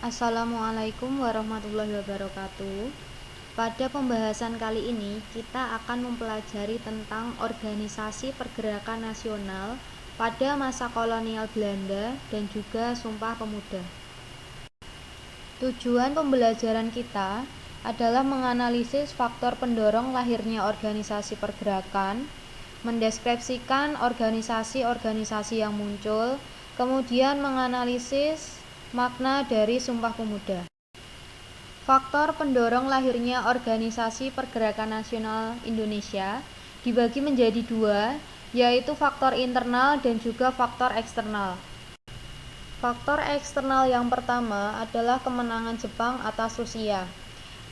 Assalamualaikum warahmatullahi wabarakatuh. Pada pembahasan kali ini, kita akan mempelajari tentang organisasi pergerakan nasional pada masa kolonial Belanda dan juga Sumpah Pemuda. Tujuan pembelajaran kita adalah menganalisis faktor pendorong lahirnya organisasi pergerakan, mendeskripsikan organisasi-organisasi yang muncul, kemudian menganalisis makna dari Sumpah Pemuda. Faktor pendorong lahirnya organisasi pergerakan nasional Indonesia dibagi menjadi dua, yaitu faktor internal dan juga faktor eksternal. Faktor eksternal yang pertama adalah kemenangan Jepang atas Rusia.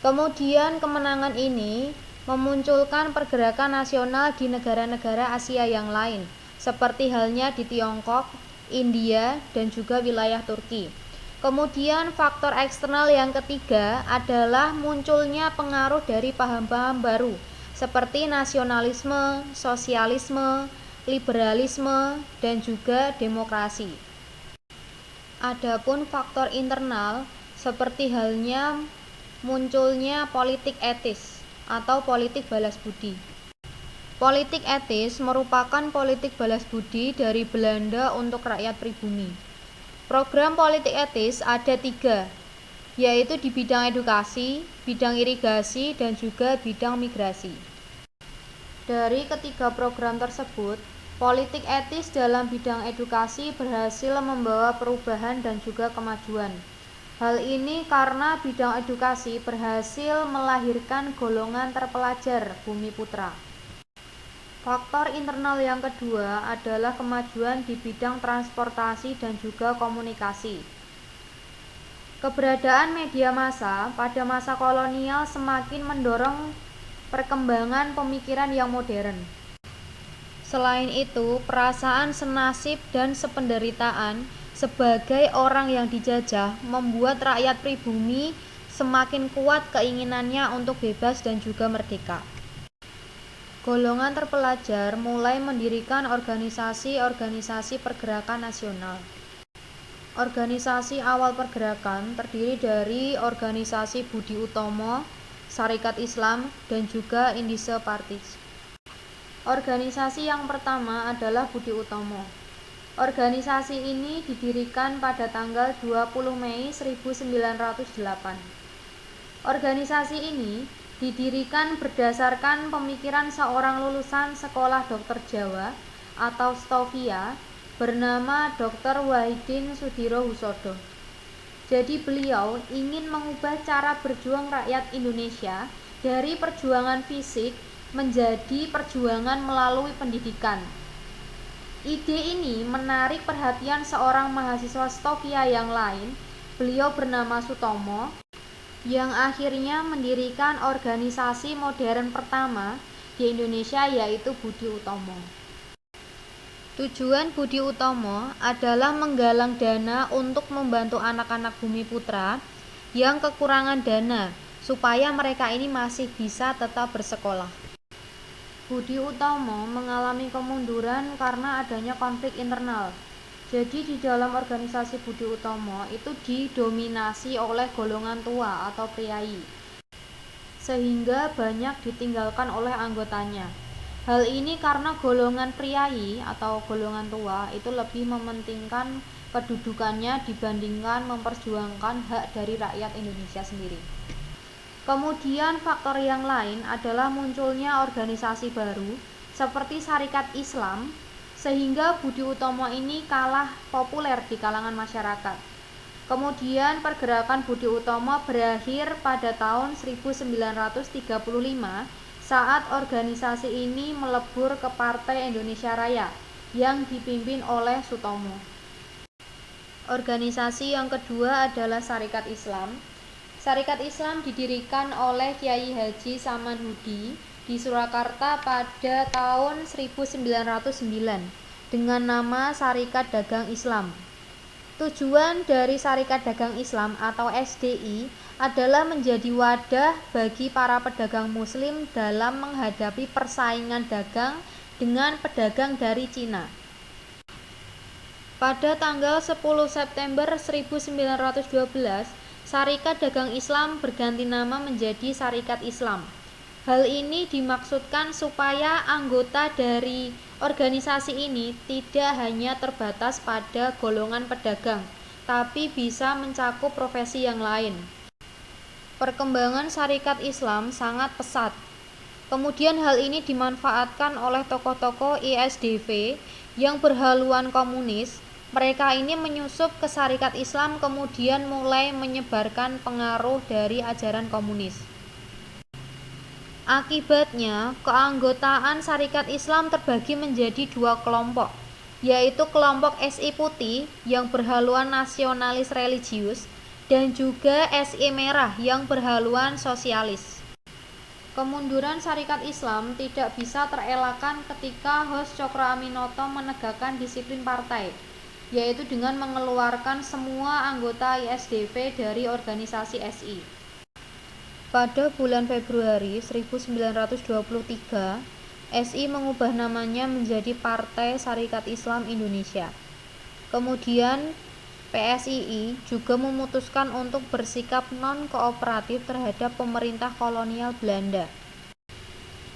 Kemudian kemenangan ini memunculkan pergerakan nasional di negara-negara Asia yang lain, seperti halnya di Tiongkok, India, dan juga wilayah Turki. Kemudian faktor eksternal yang ketiga adalah munculnya pengaruh dari paham-paham baru seperti nasionalisme, sosialisme, liberalisme, dan juga demokrasi. Adapun faktor internal seperti halnya munculnya politik etis atau politik balas budi. Politik etis merupakan politik balas budi dari Belanda untuk rakyat pribumi. Program politik etis ada 3, yaitu di bidang edukasi, bidang irigasi, dan juga bidang migrasi. Dari ketiga program tersebut, politik etis dalam bidang edukasi berhasil membawa perubahan dan juga kemajuan. Hal ini karena bidang edukasi berhasil melahirkan golongan terpelajar Bumi Putra. Faktor internal yang kedua adalah kemajuan di bidang transportasi dan juga komunikasi. Keberadaan media massa pada masa kolonial semakin mendorong perkembangan pemikiran yang modern. Selain itu, perasaan senasib dan sependeritaan sebagai orang yang dijajah membuat rakyat pribumi semakin kuat keinginannya untuk bebas dan juga merdeka. Golongan terpelajar mulai mendirikan organisasi-organisasi pergerakan nasional. Organisasi awal pergerakan terdiri dari organisasi Budi Utomo, Sarekat Islam, dan juga Indische Partij. Organisasi yang pertama adalah Budi Utomo. Organisasi ini didirikan pada tanggal 20 Mei 1908. Organisasi ini didirikan berdasarkan pemikiran seorang lulusan Sekolah Dokter Jawa atau Stovia bernama Dr. Wahidin Sudirohusodo. Jadi beliau ingin mengubah cara berjuang rakyat Indonesia dari perjuangan fisik menjadi perjuangan melalui pendidikan. Ide ini menarik perhatian seorang mahasiswa Stovia yang lain, beliau bernama Sutomo, yang akhirnya mendirikan organisasi modern pertama di Indonesia yaitu Budi Utomo. Tujuan Budi Utomo adalah menggalang dana untuk membantu anak-anak Bumi Putra yang kekurangan dana supaya mereka ini masih bisa tetap bersekolah. Budi Utomo mengalami kemunduran karena adanya konflik internal. Jadi di dalam organisasi Budi Utomo itu didominasi oleh golongan tua atau priai, sehingga banyak ditinggalkan oleh anggotanya. Hal ini karena golongan priai atau golongan tua itu lebih mementingkan kedudukannya dibandingkan memperjuangkan hak dari rakyat Indonesia sendiri. Kemudian faktor yang lain adalah munculnya organisasi baru seperti Sarekat Islam, sehingga Budi Utomo ini kalah populer di kalangan masyarakat. Kemudian pergerakan Budi Utomo berakhir pada tahun 1935 saat organisasi ini melebur ke Partai Indonesia Raya yang dipimpin oleh Sutomo. Organisasi yang kedua adalah Sarekat Islam. Sarekat Islam didirikan oleh Kyai Haji Samanhudi di Surakarta pada tahun 1909 dengan nama Sarekat Dagang Islam. Tujuan dari Sarekat Dagang Islam atau SDI adalah menjadi wadah bagi para pedagang muslim dalam menghadapi persaingan dagang dengan pedagang dari Cina. Pada tanggal 10 September 1912, Syarikat Dagang Islam berganti nama menjadi Syarikat Islam. Hal ini dimaksudkan supaya anggota dari organisasi ini tidak hanya terbatas pada golongan pedagang, tapi bisa mencakup profesi yang lain. Perkembangan Syarikat Islam sangat pesat. Kemudian hal ini dimanfaatkan oleh tokoh-tokoh ISDV yang berhaluan komunis. Mereka ini menyusup ke Syarikat Islam kemudian mulai menyebarkan pengaruh dari ajaran komunis. Akibatnya, keanggotaan Syarikat Islam terbagi menjadi dua kelompok, yaitu kelompok SI Putih yang berhaluan nasionalis religius dan juga SI Merah yang berhaluan sosialis. Kemunduran Syarikat Islam tidak bisa terelakkan ketika Hos Cokroaminoto menegakkan disiplin partai, yaitu dengan mengeluarkan semua anggota ISDV dari organisasi SI. Pada bulan Februari 1923, SI mengubah namanya menjadi Partai Syarikat Islam Indonesia. Kemudian PSII juga memutuskan untuk bersikap non-kooperatif terhadap pemerintah kolonial Belanda.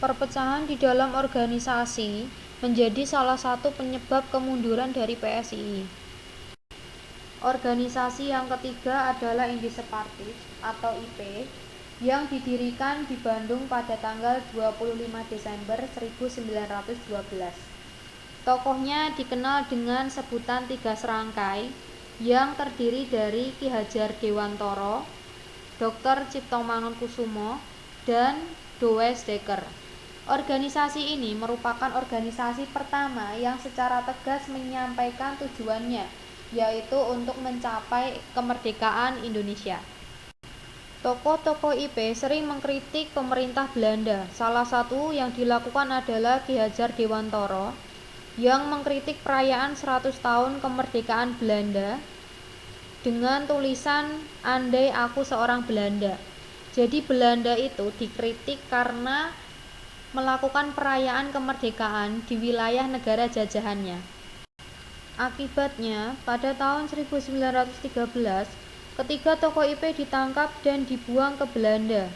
Perpecahan di dalam organisasi menjadi salah satu penyebab kemunduran dari PSII. Organisasi yang ketiga adalah Indispartis atau IP yang didirikan di Bandung pada tanggal 25 Desember 1912. Tokohnya dikenal dengan sebutan Tiga Serangkai yang terdiri dari Ki Hajar Dewantoro, Dr. Cipto Mangunkusumo, dan Does Dekker. Organisasi ini merupakan organisasi pertama yang secara tegas menyampaikan tujuannya, yaitu untuk mencapai kemerdekaan Indonesia. Tokoh-tokoh IP sering mengkritik pemerintah Belanda. Salah satu yang dilakukan adalah Ki Hajar Dewantoro yang mengkritik perayaan 100 tahun kemerdekaan Belanda dengan tulisan "Andai aku seorang Belanda". Jadi Belanda itu dikritik karena melakukan perayaan kemerdekaan di wilayah negara jajahannya. Akibatnya, pada tahun 1913, ketiga tokoh IP ditangkap dan dibuang ke Belanda.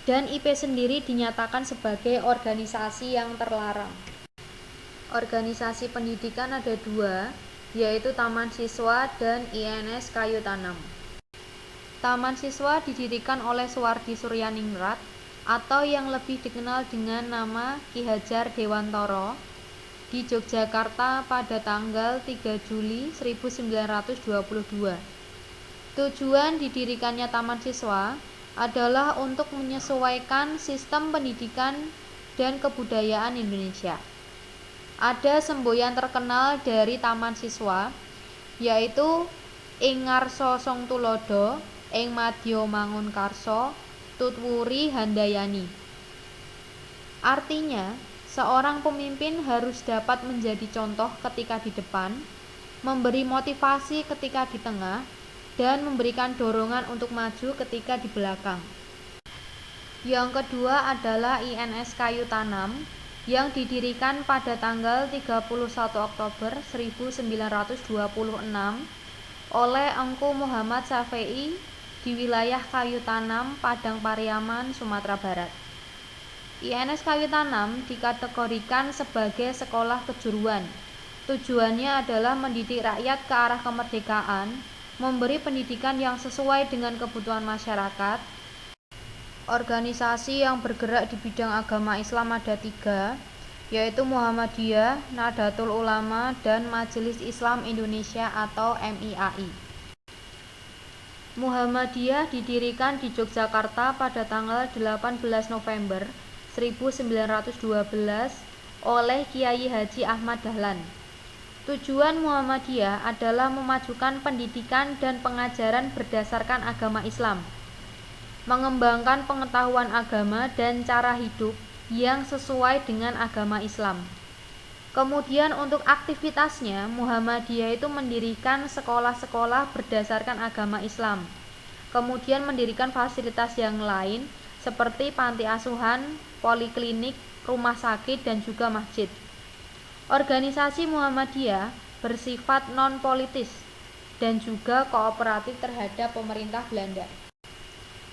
Dan IP sendiri dinyatakan sebagai organisasi yang terlarang. Organisasi pendidikan ada dua, yaitu Taman Siswa dan INS Kayu Tanam. Taman Siswa didirikan oleh Suwardi Suryaningrat atau yang lebih dikenal dengan nama Ki Hajar Dewantoro di Yogyakarta pada tanggal 3 Juli 1922. Tujuan didirikannya Taman Siswa adalah untuk menyesuaikan sistem pendidikan dan kebudayaan Indonesia. Ada semboyan terkenal dari Taman Siswa, yaitu Ing Ngarsa Song Tulodo, Ing Madya Mangunkarsa, Tutwuri Handayani. Artinya, seorang pemimpin harus dapat menjadi contoh ketika di depan, memberi motivasi ketika di tengah, dan memberikan dorongan untuk maju ketika di belakang. Yang kedua adalah INS Kayu Tanam yang didirikan pada tanggal 31 Oktober 1926 oleh Engku Muhammad Syafi'i di wilayah Kayu Tanam, Padang Pariaman, Sumatera Barat. INS Kayu Tanam dikategorikan sebagai sekolah kejuruan. Tujuannya adalah mendidik rakyat ke arah kemerdekaan, memberi pendidikan yang sesuai dengan kebutuhan masyarakat. Organisasi yang bergerak di bidang agama Islam ada tiga, yaitu Muhammadiyah, Nahdlatul Ulama, dan Majelis Islam Indonesia atau MIAI. Muhammadiyah didirikan di Yogyakarta pada tanggal 18 November 1912 oleh Kiai Haji Ahmad Dahlan. Tujuan Muhammadiyah adalah memajukan pendidikan dan pengajaran berdasarkan agama Islam, mengembangkan pengetahuan agama dan cara hidup yang sesuai dengan agama Islam. Kemudian untuk aktivitasnya, Muhammadiyah itu mendirikan sekolah-sekolah berdasarkan agama Islam. Kemudian mendirikan fasilitas yang lain seperti panti asuhan, poliklinik, rumah sakit, dan juga masjid. Organisasi Muhammadiyah bersifat non-politis dan juga kooperatif terhadap pemerintah Belanda.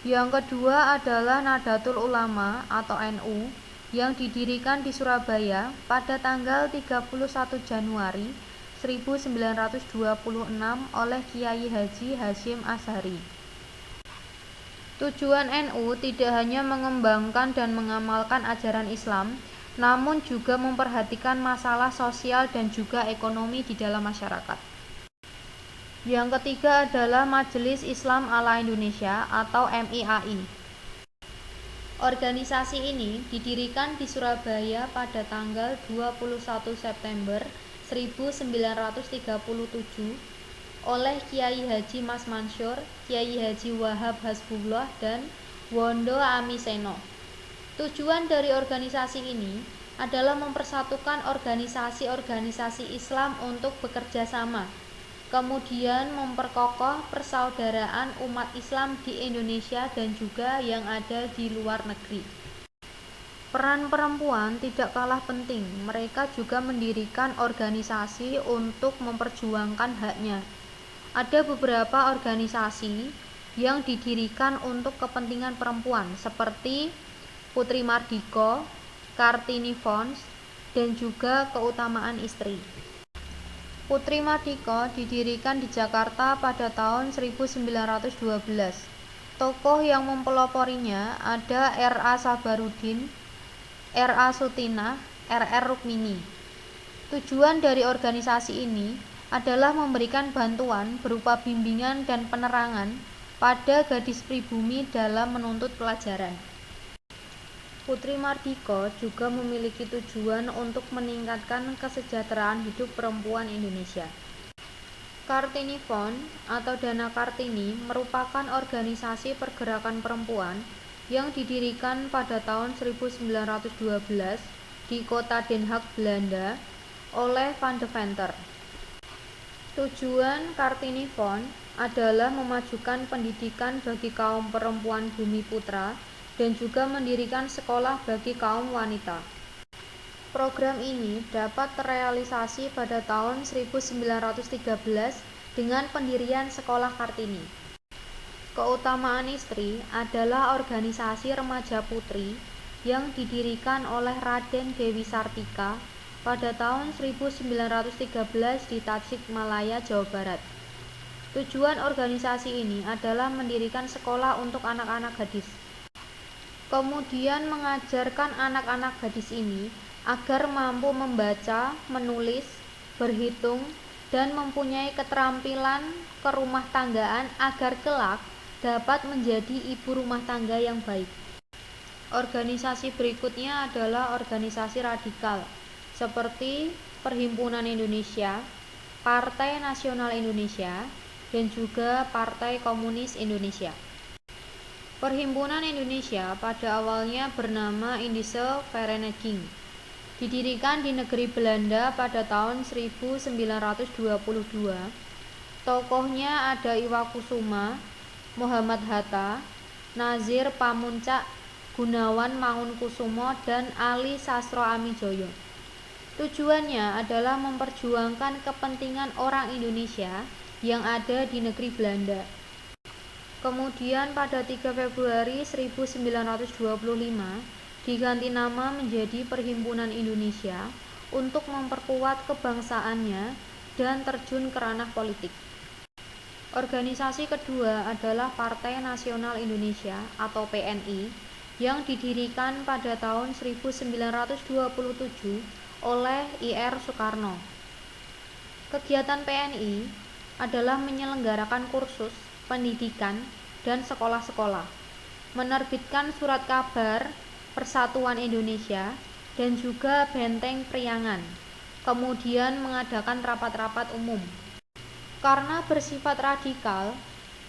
Yang kedua adalah Nahdlatul Ulama atau NU yang didirikan di Surabaya pada tanggal 31 Januari 1926 oleh Kiai Haji Hasyim Asy'ari. Tujuan NU tidak hanya mengembangkan dan mengamalkan ajaran Islam, namun juga memperhatikan masalah sosial dan juga ekonomi di dalam masyarakat. Yang ketiga adalah Majelis Islam Ala Indonesia atau MIAI. Organisasi ini didirikan di Surabaya pada tanggal 21 September 1937 oleh Kiai Haji Mas Mansur, Kiai Haji Wahab Hasbullah, dan Wondo Amiseno. Tujuan dari organisasi ini adalah mempersatukan organisasi-organisasi Islam untuk bekerja sama, kemudian memperkokoh persaudaraan umat Islam di Indonesia dan juga yang ada di luar negeri. Peran perempuan tidak kalah penting, mereka juga mendirikan organisasi untuk memperjuangkan haknya. Ada beberapa organisasi yang didirikan untuk kepentingan perempuan seperti Putri Mardiko, Kartini Fonds, dan juga Keutamaan Istri. Putri Mardiko didirikan di Jakarta pada tahun 1912. Tokoh yang mempeloporinya ada R.A. Sabarudin, R.A. Sutinah, R.R. Rukmini. Tujuan dari organisasi ini adalah memberikan bantuan berupa bimbingan dan penerangan pada gadis pribumi dalam menuntut pelajaran. Putri Mardiko juga memiliki tujuan untuk meningkatkan kesejahteraan hidup perempuan Indonesia. Kartini Fund atau Dana Kartini merupakan organisasi pergerakan perempuan yang didirikan pada tahun 1912 di kota Den Haag, Belanda oleh Van de Venter. Tujuan Kartini Fund adalah memajukan pendidikan bagi kaum perempuan Bumi Putra dan juga mendirikan sekolah bagi kaum wanita. Program ini dapat terrealisasi pada tahun 1913 dengan pendirian Sekolah Kartini. Keutamaan Istri adalah organisasi remaja putri yang didirikan oleh Raden Dewi Sartika pada tahun 1913 di Tasikmalaya, Jawa Barat. Tujuan organisasi ini adalah mendirikan sekolah untuk anak-anak gadis. Kemudian mengajarkan anak-anak gadis ini agar mampu membaca, menulis, berhitung, dan mempunyai keterampilan kerumah tanggaan agar kelak dapat menjadi ibu rumah tangga yang baik. Organisasi berikutnya adalah organisasi radikal, seperti Perhimpunan Indonesia, Partai Nasional Indonesia, dan juga Partai Komunis Indonesia. Perhimpunan Indonesia pada awalnya bernama Indische Vereniging. Didirikan di negeri Belanda pada tahun 1922. Tokohnya ada Iwakusuma, Muhammad Hatta, Nazir Pamuntjak, Gunawan Mangunkusumo, dan Ali Sastro Amijoyo. Tujuannya adalah memperjuangkan kepentingan orang Indonesia yang ada di negeri Belanda. Kemudian pada 3 Februari 1925 diganti nama menjadi Perhimpunan Indonesia untuk memperkuat kebangsaannya dan terjun ke ranah politik. Organisasi kedua adalah Partai Nasional Indonesia atau PNI yang didirikan pada tahun 1927 oleh I.R. Soekarno. Kegiatan PNI adalah menyelenggarakan kursus, pendidikan, dan sekolah-sekolah, menerbitkan surat kabar Persatuan Indonesia, dan juga benteng Priangan, kemudian mengadakan rapat-rapat umum. Karena bersifat radikal,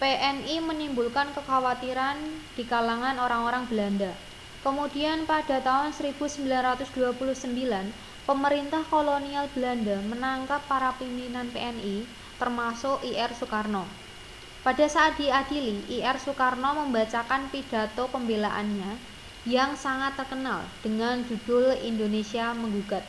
PNI menimbulkan kekhawatiran di kalangan orang-orang Belanda. Kemudian pada tahun 1929, pemerintah kolonial Belanda menangkap para pimpinan PNI, termasuk I.R. Soekarno. Pada saat diadili, I.R. Soekarno membacakan pidato pembelaannya yang sangat terkenal dengan judul Indonesia Menggugat.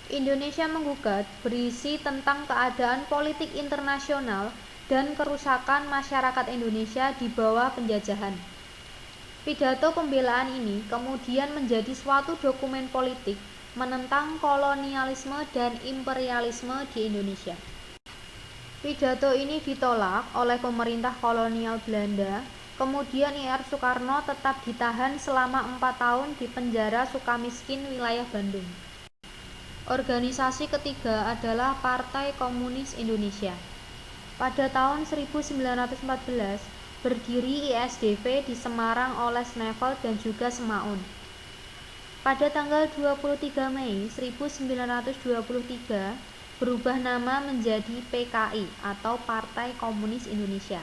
Indonesia Menggugat berisi tentang keadaan politik internasional dan kerusakan masyarakat Indonesia di bawah penjajahan. Pidato pembelaan ini kemudian menjadi suatu dokumen politik menentang kolonialisme dan imperialisme di Indonesia. Pidato ini ditolak oleh pemerintah kolonial Belanda. Kemudian Ir Soekarno tetap ditahan selama 4 tahun di penjara Sukamiskin, wilayah Bandung. Organisasi ketiga adalah Partai Komunis Indonesia. Pada tahun 1914, berdiri ISDV di Semarang oleh Snevel dan juga Semaun. Pada tanggal 23 Mei 1923, berubah nama menjadi PKI atau Partai Komunis Indonesia.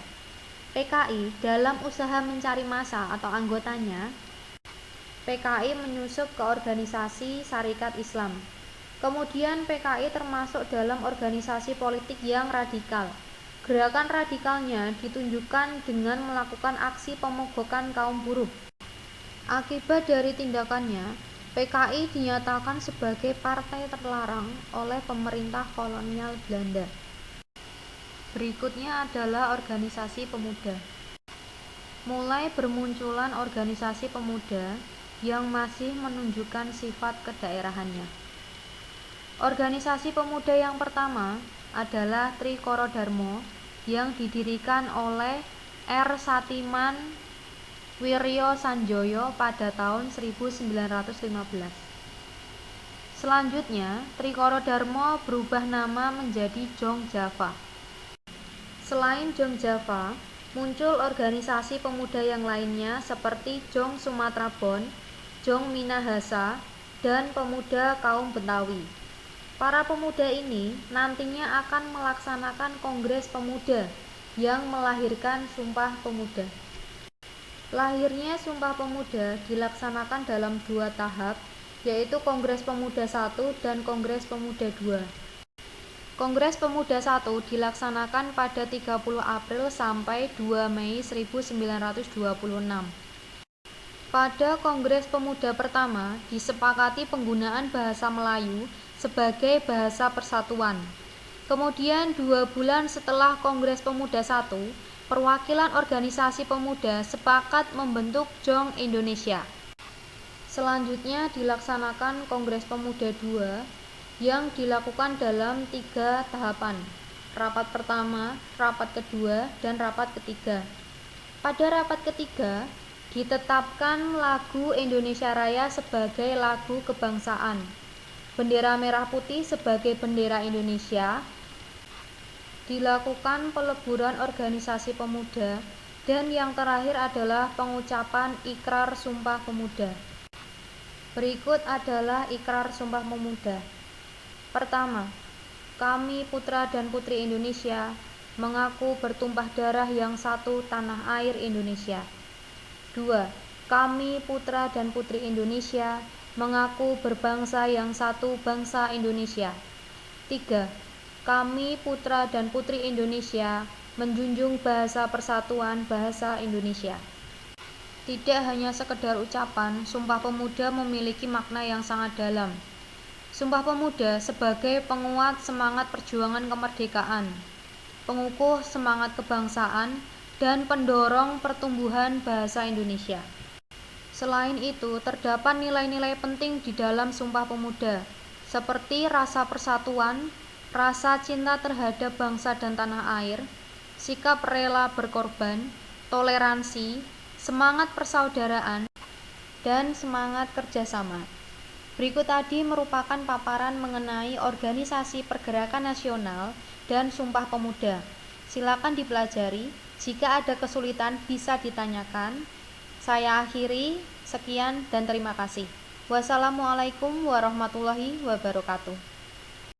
PKI dalam usaha mencari massa atau anggotanya, PKI menyusup ke organisasi Sarekat Islam. Kemudian PKI termasuk dalam organisasi politik yang radikal. Gerakan radikalnya ditunjukkan dengan melakukan aksi pemogokan kaum buruh. Akibat dari tindakannya, PKI dinyatakan sebagai partai terlarang oleh pemerintah kolonial Belanda. Berikutnya adalah organisasi pemuda. Mulai bermunculan organisasi pemuda yang masih menunjukkan sifat kedaerahannya. Organisasi pemuda yang pertama adalah Trikoro Darmo yang didirikan oleh R. Satiman Wiryo Sanjoyo pada tahun 1915. Selanjutnya, Trikoro Darmo berubah nama menjadi Jong Java. Selain Jong Java, muncul organisasi pemuda yang lainnya seperti Jong Sumatera Bon, Jong Minahasa, dan Pemuda Kaum Betawi. Para pemuda ini nantinya akan melaksanakan Kongres Pemuda yang melahirkan Sumpah Pemuda. Lahirnya Sumpah Pemuda dilaksanakan dalam 2 tahap, yaitu Kongres Pemuda 1 dan Kongres Pemuda 2. Kongres Pemuda 1 dilaksanakan pada 30 April sampai 2 Mei 1926. Pada Kongres Pemuda pertama disepakati penggunaan bahasa Melayu sebagai bahasa persatuan. Kemudian 2 bulan setelah Kongres Pemuda 1, perwakilan organisasi pemuda sepakat membentuk Jong Indonesia. Selanjutnya dilaksanakan Kongres Pemuda 2 yang dilakukan dalam 3 tahapan: rapat pertama, rapat kedua, dan rapat ketiga. Pada rapat ketiga, ditetapkan lagu Indonesia Raya sebagai lagu kebangsaan, bendera merah putih sebagai bendera Indonesia, dilakukan peleburan organisasi pemuda, dan yang terakhir adalah pengucapan Ikrar Sumpah Pemuda. Berikut adalah Ikrar Sumpah Pemuda. Pertama, kami putra dan putri Indonesia mengaku bertumpah darah yang satu tanah air Indonesia. 2. Kami putra dan putri Indonesia mengaku berbangsa yang satu bangsa Indonesia. 3. Kami putra dan putri Indonesia menjunjung bahasa persatuan bahasa Indonesia. Tidak hanya sekedar ucapan, Sumpah Pemuda memiliki makna yang sangat dalam. Sumpah Pemuda sebagai penguat semangat perjuangan kemerdekaan, pengukuh semangat kebangsaan, dan pendorong pertumbuhan bahasa Indonesia. Selain itu, terdapat nilai-nilai penting di dalam Sumpah Pemuda, seperti rasa persatuan, rasa cinta terhadap bangsa dan tanah air, sikap rela berkorban, toleransi, semangat persaudaraan, dan semangat kerjasama. Berikut tadi merupakan paparan mengenai organisasi pergerakan nasional dan Sumpah Pemuda. Silakan dipelajari, jika ada kesulitan bisa ditanyakan. Saya akhiri, sekian dan terima kasih. Wassalamualaikum warahmatullahi wabarakatuh.